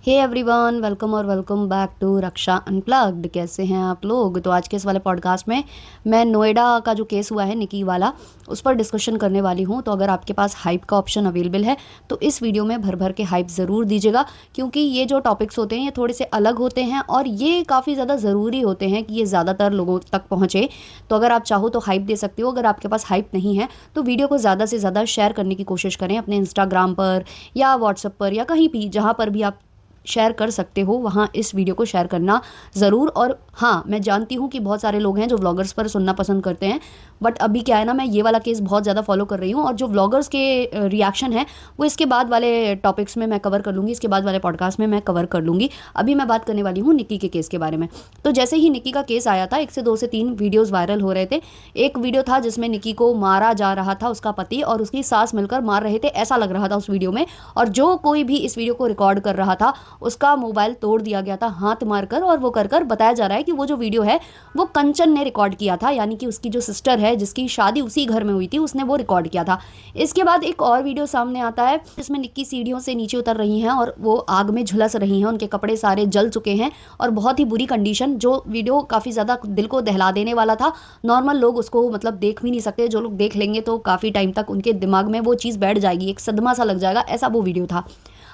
हे everyone, welcome और welcome back to Raksha Unplugged. कैसे हैं आप लोग? तो आज के इस वाले पॉडकास्ट में मैं नोएडा का जो केस हुआ है निकी वाला, उस पर डिस्कशन करने वाली हूं। तो अगर आपके पास हाइप का ऑप्शन अवेलेबल है तो इस वीडियो में भर भर के हाइप ज़रूर दीजिएगा, क्योंकि ये जो टॉपिक्स होते हैं ये थोड़े से अलग होते हैं और ये काफ़ी ज़्यादा ज़रूरी होते हैं कि ये ज़्यादातर लोगों तक पहुँचे। तो अगर आप चाहो तो हाइप दे सकते हो। अगर आपके पास हाइप नहीं है तो वीडियो को ज़्यादा से ज़्यादा शेयर करने की कोशिश करें अपने इंस्टाग्राम पर या व्हाट्सएप पर या कहीं भी जहाँ पर भी आप शेयर कर सकते हो, वहाँ इस वीडियो को शेयर करना ज़रूर। और हाँ, मैं जानती हूँ कि बहुत सारे लोग हैं जो व्लॉगर्स पर सुनना पसंद करते हैं, बट अभी क्या है ना, मैं ये वाला केस बहुत ज़्यादा फॉलो कर रही हूँ और जो व्लॉगर्स के रिएक्शन है वो इसके बाद वाले टॉपिक्स में मैं कवर कर लूँगी, इसके बाद वाले पॉडकास्ट में मैं कवर कर लूँगी। अभी मैं बात करने वाली हूँ निक्की के केस के बारे में। तो जैसे ही निक्की का केस आया था, 1 से 2 से 3 वीडियोज़ वायरल हो रहे थे। एक वीडियो था जिसमें निक्की को मारा जा रहा था, उसका पति और उसकी सास मिलकर मार रहे थे, ऐसा लग रहा था उस वीडियो में। और जो कोई भी इस वीडियो को रिकॉर्ड कर रहा था उसका मोबाइल तोड़ दिया गया था हाथ मारकर, और वो कर कर बताया जा रहा है कि वो जो वीडियो है वो कंचन ने रिकॉर्ड किया था, यानी कि उसकी जो सिस्टर है जिसकी शादी उसी घर में हुई थी, उसने वो रिकॉर्ड किया था। इसके बाद एक और वीडियो सामने आता है जिसमें निक्की सीढ़ियों से नीचे उतर रही हैं और वो आग में झुलस रही हैं, उनके कपड़े सारे जल चुके हैं और बहुत ही बुरी कंडीशन। जो वीडियो काफ़ी ज़्यादा दिल को दहला देने वाला था, नॉर्मल लोग उसको मतलब देख भी नहीं सकते, जो लोग देख लेंगे तो काफ़ी टाइम तक उनके दिमाग में वो चीज़ बैठ जाएगी, एक सदमा सा लग जाएगा, ऐसा वो वीडियो था।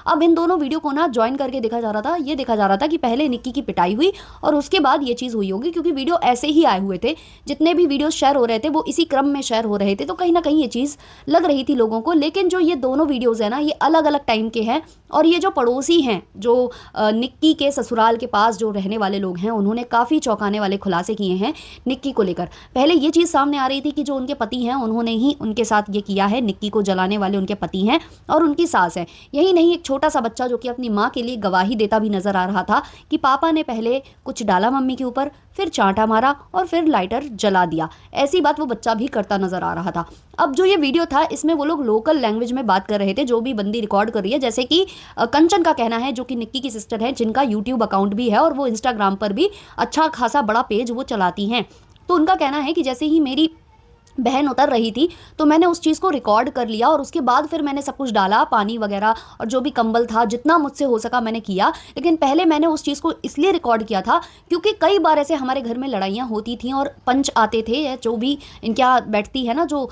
अब इन दोनों वीडियो को ना ज्वाइन करके देखा जा रहा था, ये देखा जा रहा था कि पहले निक्की की पिटाई हुई और उसके बाद ये चीज़ हुई होगी, क्योंकि वीडियो ऐसे ही आए हुए थे, जितने भी वीडियो शेयर हो रहे थे वो इसी क्रम में शेयर हो रहे थे, तो कहीं ना कहीं ये चीज़ लग रही थी लोगों को। लेकिन जो ये दोनों वीडियोज़ है ना, ये अलग अलग टाइम के हैं और ये जो पड़ोसी हैं, जो निक्की के ससुराल के पास जो रहने वाले लोग हैं, उन्होंने काफ़ी चौंकाने वाले खुलासे किए हैं निक्की को लेकर। पहले ये चीज़ सामने आ रही थी कि जो उनके पति हैं उन्होंने ही उनके साथ ये किया है, निक्की को जलाने वाले उनके पति हैं और उनकी सास है। यही नहीं, एक छोटा सा बच्चा जो कि अपनी माँ के लिए गवाही देता भी नजर आ रहा था कि पापा ने पहले कुछ डाला मम्मी के ऊपर, फिर चांटा मारा और फिर लाइटर जला दिया, ऐसी बात वो बच्चा भी करता नजर आ रहा था। अब जो ये वीडियो था इसमें वो लोग लोकल लैंग्वेज में बात कर रहे थे, जो भी बंदी रिकॉर्ड कर रही है, जैसे कि कंचन का कहना है, जो कि निक्की की सिस्टर है, जिनका यूट्यूब अकाउंट भी है और वो इंस्टाग्राम पर भी अच्छा खासा बड़ा पेज वो चलाती हैं। तो उनका कहना है कि जैसे ही मेरी बहन उतर रही थी तो मैंने उस चीज़ को रिकॉर्ड कर लिया और उसके बाद फिर मैंने सब कुछ डाला, पानी वगैरह और जो भी कंबल था, जितना मुझसे हो सका मैंने किया। लेकिन पहले मैंने उस चीज़ को इसलिए रिकॉर्ड किया था क्योंकि कई बार ऐसे हमारे घर में लड़ाइयाँ होती थी और पंच आते थे, या जो भी इनके यहाँ बैठती है ना, जो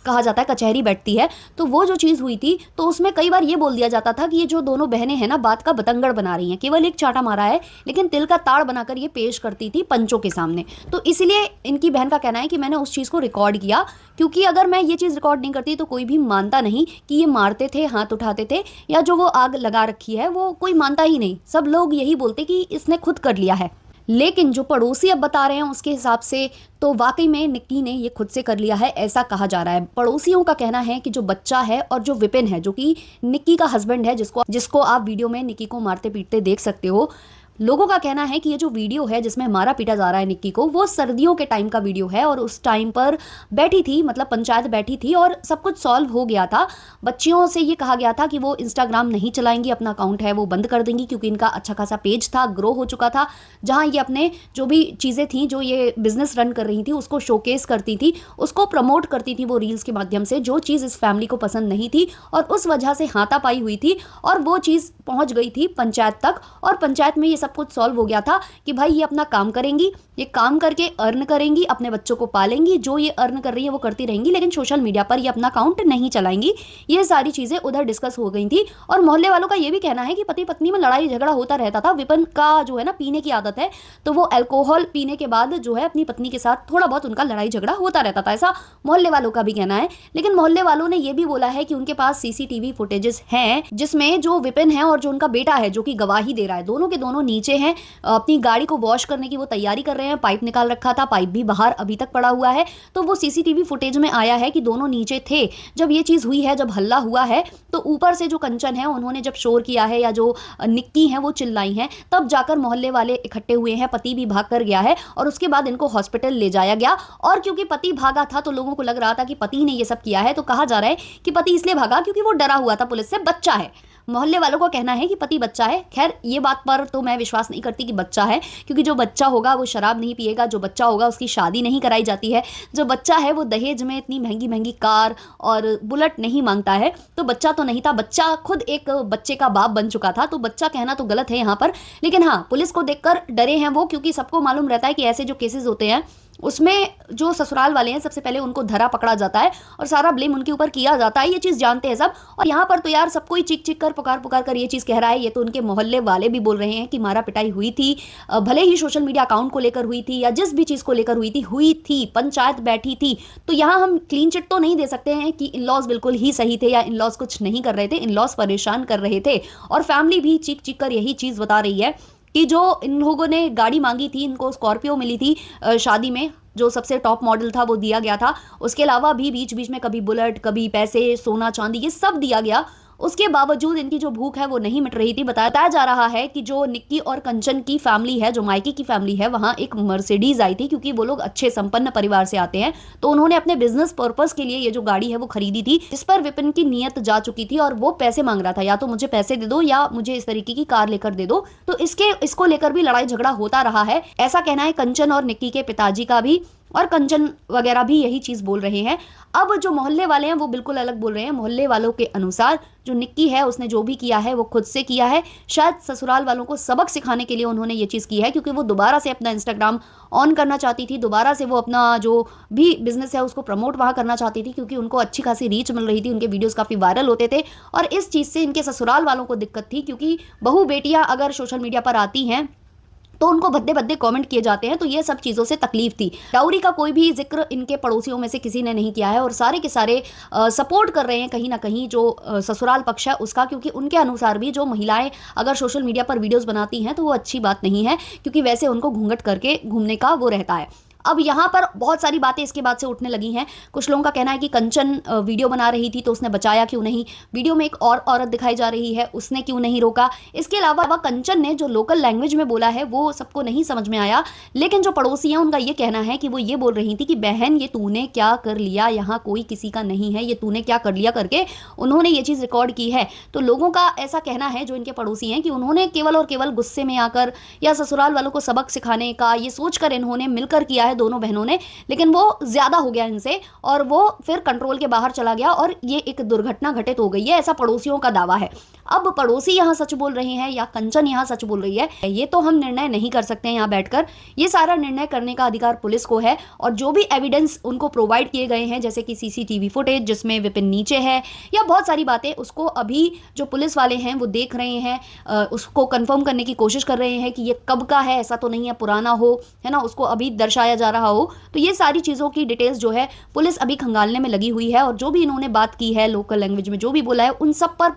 कहा जाता है कचहरी बैठती है, तो वो जो चीज़ हुई थी तो उसमें कई बार ये बोल दिया जाता था कि ये जो दोनों बहनें हैं ना बात का बतंगड़ बना रही हैं, केवल एक चांटा मारा है लेकिन तिल का ताड़ बनाकर ये पेश करती थी पंचों के सामने। तो इसलिए इनकी बहन का कहना है कि मैंने उस चीज़ को रिकॉर्ड किया, क्योंकि अगर मैं ये चीज़ रिकॉर्ड नहीं करती तो कोई भी मानता नहीं कि ये मारते थे, हाथ उठाते थे, या जो वो आग लगा रखी है वो कोई मानता ही नहीं। सब लोग यही बोलते कि इसने खुद कर लिया है। लेकिन जो पड़ोसी अब बता रहे हैं उसके हिसाब से तो वाकई में निक्की ने ये खुद से कर लिया है, ऐसा कहा जा रहा है। पड़ोसियों का कहना है कि जो बच्चा है और जो विपिन है, जो कि निक्की का हस्बैंड है, जिसको आप वीडियो में निक्की को मारते पीटते देख सकते हो, लोगों का कहना है कि ये जो वीडियो है जिसमें मारा पीटा जा रहा है निक्की को, वो सर्दियों के टाइम का वीडियो है और उस टाइम पर बैठी थी, मतलब पंचायत बैठी थी और सब कुछ सॉल्व हो गया था। बच्चियों से ये कहा गया था कि वो इंस्टाग्राम नहीं चलाएंगी, अपना अकाउंट है वो बंद कर देंगी, क्योंकि इनका अच्छा खासा पेज था, ग्रो हो चुका था, जहाँ ये अपने जो भी चीज़ें थी, जो ये बिजनेस रन कर रही थी उसको शोकेस करती थी, उसको प्रमोट करती थी वो रील्स के माध्यम से, जो चीज़ इस फैमिली को पसंद नहीं थी और उस वजह से हाथापाई हुई थी और वो चीज़ पहुंच गई थी पंचायत तक। और पंचायत में ये सब कुछ सॉल्व हो गया था कि भाई ये अपना काम करेंगी, ये काम करके अर्न करेंगी, अपने बच्चों को पालेंगी, जो ये अर्न कर रही है वो करती रहेंगी, लेकिन सोशल मीडिया पर ये अपना अकाउंट नहीं चलाएंगी। ये सारी चीज़ें उधर डिस्कस हो गई थी। और मोहल्ले वालों का ये भी कहना है कि पति पत्नी में लड़ाई झगड़ा होता रहता था। विपिन का जो है ना पीने की आदत है, तो वो अल्कोहल पीने के बाद जो है अपनी पत्नी के साथ थोड़ा बहुत उनका लड़ाई झगड़ा होता रहता था, ऐसा मोहल्ले वालों का भी कहना है। लेकिन मोहल्ले वालों ने ये भी बोला है कि उनके पास सीसीटीवी फुटेजेस हैं, जिसमें जो विपिन है और जो उनका बेटा है जो कि गवाही दे रहा है, दोनों के दोनों नीचे हैं, अपनी गाड़ी को वॉश करने की वो तैयारी कर रहे हैं, पाइप निकाल रखा था, पाइप भी बाहर अभी तक पड़ा हुआ है। तो वो सीसीटीवी फुटेज में आया है कि दोनों नीचे थे जब ये चीज़ हुई है, जब हल्ला हुआ है। तो ऊपर से जो कंचन है उन्होंने जब शोर किया है, या जो निक्की है वो चिल्लाई हैं, तब जाकर मोहल्ले वाले इकट्ठे हुए हैं, पति भी भाग कर गया है और उसके बाद इनको हॉस्पिटल ले जाया गया। और क्योंकि पति भागा था तो लोगों को लग रहा था कि पति ने ये सब किया है, तो कहा जा रहा है कि पति इसलिए भागा क्योंकि वो डरा हुआ था पुलिस से, बच्चा है, मोहल्ले वालों का कहना है कि पति बच्चा है। खैर ये बात पर तो मैं विश्वास नहीं करती कि बच्चा है, क्योंकि जो बच्चा होगा वो शराब नहीं पिएगा, जो बच्चा होगा उसकी शादी नहीं कराई जाती है, जो बच्चा है वो दहेज में इतनी महंगी महंगी कार और बुलेट नहीं मांगता है। तो बच्चा तो नहीं था, बच्चा खुद एक बच्चे का बाप बन चुका था, तो बच्चा कहना तो गलत है यहाँ पर। लेकिन हाँ, पुलिस को देखकर डरे हैं वो, क्योंकि सबको मालूम रहता है कि ऐसे जो केसेस होते हैं उसमें जो ससुराल वाले हैं सबसे पहले उनको धरा पकड़ा जाता है और सारा ब्लेम उनके ऊपर किया जाता है। ये चीज़ जानते हैं सब। और यहाँ पर तो यार सबको ही चीख चीख कर पुकार पुकार कर ये चीज़ कह रहा है। ये तो उनके मोहल्ले वाले भी बोल रहे हैं कि मारा पिटाई हुई थी, भले ही सोशल मीडिया अकाउंट को लेकर हुई थी या जिस भी चीज़ को लेकर हुई थी, पंचायत बैठी थी। तो यहाँ हम क्लीन चिट तो नहीं दे सकते हैं कि इन लॉज बिल्कुल ही सही थे या इन लॉज कुछ नहीं कर रहे थे। इन लॉज परेशान कर रहे थे और फैमिली भी चीख चीख कर यही चीज़ बता रही है कि जो इन लोगों ने गाड़ी मांगी थी, इनको स्कॉर्पियो मिली थी शादी में, जो सबसे टॉप मॉडल था वो दिया गया था। उसके अलावा भी बीच बीच में कभी बुलेट, कभी पैसे, सोना चांदी, ये सब दिया गया। उसके बावजूद इनकी जो भूख है वो नहीं मिट रही थी। बताया जा रहा है कि जो निक्की और कंचन की फैमिली है, जो मायके की फैमिली है, वहां एक मर्सिडीज आई थी, क्योंकि वो लोग अच्छे संपन्न परिवार से आते हैं। तो उन्होंने अपने बिजनेस पर्पस के लिए ये जो गाड़ी है वो खरीदी थी, जिस पर विपिन की नीयत जा चुकी थी और वो पैसे मांग रहा था, या तो मुझे पैसे दे दो या मुझे इस तरीके की कार लेकर दे दो। तो इसको लेकर भी लड़ाई झगड़ा होता रहा है, ऐसा कहना है कंचन और निक्की के पिताजी का भी। और कंचन वगैरह भी यही चीज बोल रहे हैं। अब जो मोहल्ले वाले हैं वो बिल्कुल अलग बोल रहे हैं। मोहल्ले वालों के अनुसार जो निक्की है उसने जो भी किया है वो खुद से किया है। शायद ससुराल वालों को सबक सिखाने के लिए उन्होंने ये चीज़ की है, क्योंकि वो दोबारा से अपना इंस्टाग्राम ऑन करना चाहती थी, दोबारा से वो अपना जो भी बिजनेस है उसको प्रमोट वहाँ करना चाहती थी, क्योंकि उनको अच्छी खासी रीच मिल रही थी, उनके वीडियोस काफ़ी वायरल होते थे। और इस चीज़ से इनके ससुराल वालों को दिक्कत थी, क्योंकि बहू बेटियाँ अगर सोशल मीडिया पर आती हैं तो उनको भद्दे भद्दे कमेंट किए जाते हैं। तो ये सब चीज़ों से तकलीफ थी। डाउरी का कोई भी जिक्र इनके पड़ोसियों में से किसी ने नहीं किया है और सारे के सारे सपोर्ट कर रहे हैं कहीं ना कहीं जो ससुराल पक्ष है उसका, क्योंकि उनके अनुसार भी जो महिलाएं अगर सोशल मीडिया पर वीडियोस बनाती हैं तो वो अच्छी बात नहीं है, क्योंकि वैसे उनको घूंघट करके घूमने का वो रहता है। अब यहाँ पर बहुत सारी बातें इसके बाद से उठने लगी हैं। कुछ लोगों का कहना है कि कंचन वीडियो बना रही थी तो उसने बचाया क्यों नहीं, वीडियो में एक और औरत दिखाई जा रही है, उसने क्यों नहीं रोका। इसके अलावा कंचन ने जो लोकल लैंग्वेज में बोला है वो सबको नहीं समझ में आया, लेकिन जो पड़ोसी हैं उनका ये कहना है कि वो ये बोल रही थी कि बहन ये तूने क्या कर लिया, यहाँ कोई किसी का नहीं है, ये तूने क्या कर लिया करके उन्होंने ये चीज़ रिकॉर्ड की है। तो लोगों का ऐसा कहना है जो इनके पड़ोसी हैं कि उन्होंने केवल और केवल गुस्से में आकर या ससुराल वालों को सबक सिखाने का ये सोचकर इन्होंने मिलकर किया है दोनों बहनों ने, लेकिन वो ज्यादा हो गया इनसे और वो फिर कंट्रोल के बाहर चला गया और ये एक दुर्घटना घटित हो गई है, ऐसा पड़ोसियों का दावा है। अब पड़ोसी यहाँ सच बोल रहे हैं या कंचन यहाँ सच बोल रही है ये तो हम निर्णय नहीं कर सकते हैं यहाँ बैठकर। ये सारा निर्णय करने का अधिकार पुलिस को है और जो भी एविडेंस उनको प्रोवाइड किए गए हैं, जैसे कि सीसीटीवी फुटेज जिसमें विपिन नीचे है या बहुत सारी बातें, उसको अभी जो पुलिस वाले हैं वो देख रहे हैं, उसको कंफर्म करने की कोशिश कर रहे हैं कि ये कब का है, ऐसा तो नहीं है पुराना हो, है ना, उसको अभी दर्शाया जा रहा हो। तो ये सारी चीज़ों की डिटेल्स जो है पुलिस अभी खंगालने में लगी हुई है और जो भी इन्होंने बात की है लोकल लैंग्वेज में जो भी बोला है उन सब पर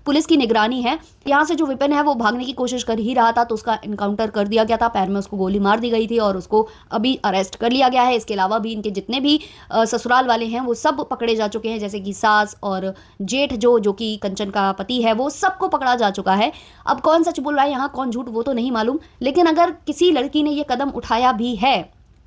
पुलिस की निगरानी है। यहाँ से जो विपिन है वो भागने की कोशिश कर ही रहा था तो उसका इनकाउंटर कर दिया गया था, पैर में उसको गोली मार दी गई थी और उसको अभी अरेस्ट कर लिया गया है। इसके अलावा भी इनके जितने भी ससुराल वाले हैं वो सब पकड़े जा चुके हैं, जैसे कि सास और जेठ जो कि कंचन का पति है वो सबको पकड़ा जा चुका है। अब कौन सच बोल रहा है यहाँ कौन झूठ वो तो नहीं मालूम, लेकिन अगर किसी लड़की ने ये कदम उठाया भी है,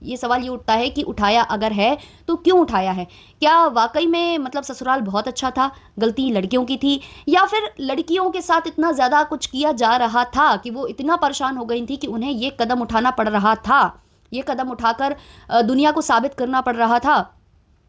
ये सवाल ये उठता है कि उठाया अगर है तो क्यों उठाया है। क्या वाकई में मतलब ससुराल बहुत अच्छा था, गलती लड़कियों की थी, या फिर लड़कियों के साथ इतना ज़्यादा कुछ किया जा रहा था कि वो इतना परेशान हो गई थी कि उन्हें ये कदम उठाना पड़ रहा था, ये कदम उठाकर दुनिया को साबित करना पड़ रहा था।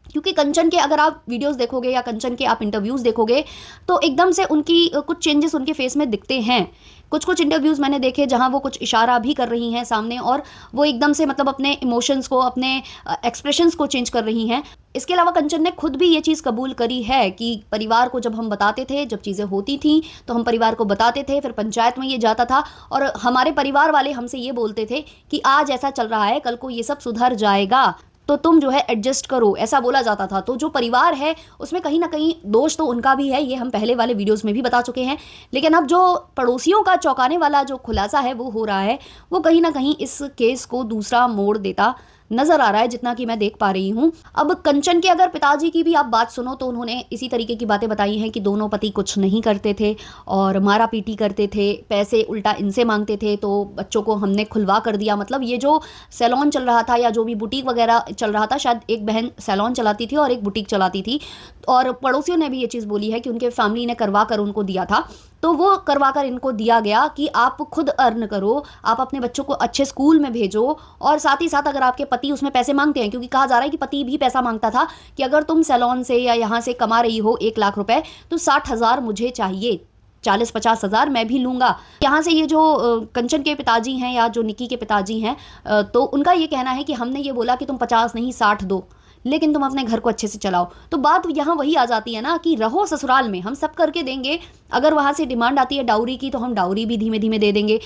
क्योंकि कंचन के अगर आप वीडियोस देखोगे या कंचन के आप इंटरव्यूज़ देखोगे तो एकदम से उनकी कुछ चेंजेस उनके फेस में दिखते हैं। कुछ इंटरव्यूज़ मैंने देखे जहां वो कुछ इशारा भी कर रही हैं सामने और वो एकदम से मतलब अपने इमोशंस को, अपने एक्सप्रेशंस को चेंज कर रही हैं। इसके अलावा कंचन ने खुद भी ये चीज़ कबूल करी है कि परिवार को जब हम बताते थे, जब चीज़ें होती थी तो हम परिवार को बताते थे, फिर पंचायत में ये जाता था और हमारे परिवार वाले हमसे ये बोलते थे कि आज ऐसा चल रहा है, कल को ये सब सुधर जाएगा तो तुम जो है एडजस्ट करो, ऐसा बोला जाता था। तो जो परिवार है उसमें कहीं ना कहीं दोष तो उनका भी है, ये हम पहले वाले वीडियोस में भी बता चुके हैं। लेकिन अब जो पड़ोसियों का चौंकाने वाला जो खुलासा है वो हो रहा है, वो कहीं ना कहीं इस केस को दूसरा मोड़ देता नजर आ रहा है, जितना कि मैं देख पा रही हूँ। अब कंचन के अगर पिताजी की भी आप बात सुनो तो उन्होंने इसी तरीके की बातें बताई हैं कि दोनों पति कुछ नहीं करते थे और मारा पीटी करते थे, पैसे उल्टा इनसे मांगते थे, तो बच्चों को हमने खुलवा कर दिया। मतलब ये जो सैलून चल रहा था या जो भी बुटीक वगैरह चल रहा था, शायद एक बहन सैलून चलाती थी और एक बुटीक चलाती थी, और पड़ोसियों ने भी ये चीज़ बोली है कि उनके फैमिली ने करवा कर उनको दिया था, तो वो करवा कर इनको दिया गया कि आप खुद अर्न करो, आप अपने बच्चों को अच्छे स्कूल में भेजो, और साथ ही साथ अगर आपके पति उसमें पैसे मांगते हैं, क्योंकि कहा जा रहा है कि पति भी पैसा मांगता था कि अगर तुम सैलून से या यहाँ से कमा रही हो 1 लाख रुपए तो 60,000 मुझे चाहिए, 40-50 हज़ार मैं भी लूँगा। यहाँ से ये जो कंचन के पिताजी हैं या जो निकी के पिताजी हैं, तो उनका ये कहना है कि हमने ये बोला कि तुम 50 नहीं 60 दो, लेकिन तुम अपने घर को अच्छे से चलाओ। तो बात यहाँ वही आ जाती है ना कि रहो ससुराल में, हम सब करके देंगे। अगर वहाँ से डिमांड आती है डाउरी की तो हम डाउरी भी धीमे धीमे दे देंगे।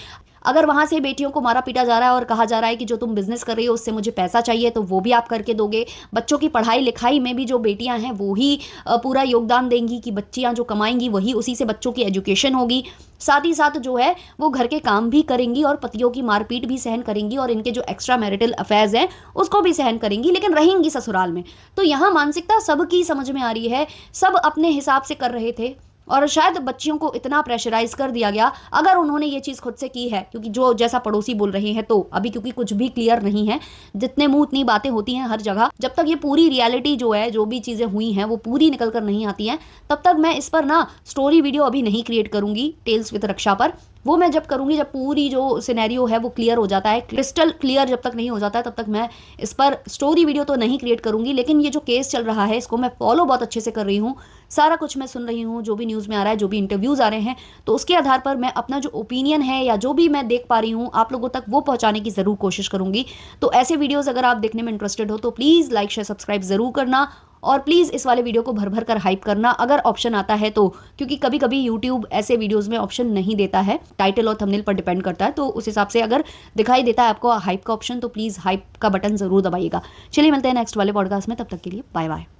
अगर वहाँ से बेटियों को मारा पीटा जा रहा है और कहा जा रहा है कि जो तुम बिजनेस कर रही हो उससे मुझे पैसा चाहिए, तो वो भी आप करके दोगे। बच्चों की पढ़ाई लिखाई में भी जो बेटियां हैं वो ही पूरा योगदान देंगी कि बच्चियां जो कमाएंगी वही उसी से बच्चों की एजुकेशन होगी। साथ ही साथ जो है वो घर के काम भी करेंगी और पतियों की मारपीट भी सहन करेंगी और इनके जो एक्स्ट्रा मैरिटल अफेयर्स हैं उसको भी सहन करेंगी, लेकिन रहेंगी ससुराल में। तो यहाँ मानसिकता सबकी समझ में आ रही है, सब अपने हिसाब से कर रहे थे और शायद बच्चियों को इतना प्रेशराइज कर दिया गया। अगर उन्होंने ये चीज़ खुद से की है, क्योंकि जो जैसा पड़ोसी बोल रहे हैं, तो अभी क्योंकि कुछ भी क्लियर नहीं है, जितने मुंह उतनी बातें होती हैं हर जगह, जब तक ये पूरी रियलिटी जो है, जो भी चीज़ें हुई हैं वो पूरी निकल कर नहीं आती हैं, तब तक मैं इस पर ना स्टोरी वीडियो अभी नहीं क्रिएट करूंगी टेल्स विद रक्षा पर। वो मैं जब करूंगी जब पूरी जो सिनेरियो है वो क्लियर हो जाता है, क्रिस्टल क्लियर जब तक नहीं हो जाता है, तब तक मैं इस पर स्टोरी वीडियो तो नहीं क्रिएट करूंगी। लेकिन ये जो केस चल रहा है इसको मैं फॉलो बहुत अच्छे से कर रही हूँ, सारा कुछ मैं सुन रही हूँ, जो भी न्यूज़ में आ रहा है, जो भी इंटरव्यूज़ आ रहे हैं, तो उसके आधार पर मैं अपना जो ओपिनियन है या जो भी मैं देख पा रही हूँ आप लोगों तक वो पहुँचाने की ज़रूर कोशिश करूँगी। तो ऐसे वीडियोज़ अगर आप देखने में इंटरेस्टेड हो तो प्लीज़ लाइक शेयर सब्सक्राइब ज़रूर करना, और प्लीज़ इस वाले वीडियो को भर भर कर हाइप करना अगर ऑप्शन आता है तो, क्योंकि कभी कभी यूट्यूब ऐसे वीडियोस में ऑप्शन नहीं देता है, टाइटल और थंबनेल पर डिपेंड करता है, तो उस हिसाब से अगर दिखाई देता है आपको हाइप का ऑप्शन तो प्लीज़ हाइप का बटन ज़रूर दबाइएगा। चलिए मिलते हैं नेक्स्ट वाले पॉडकास्ट में, तब तक के लिए बाय बाय।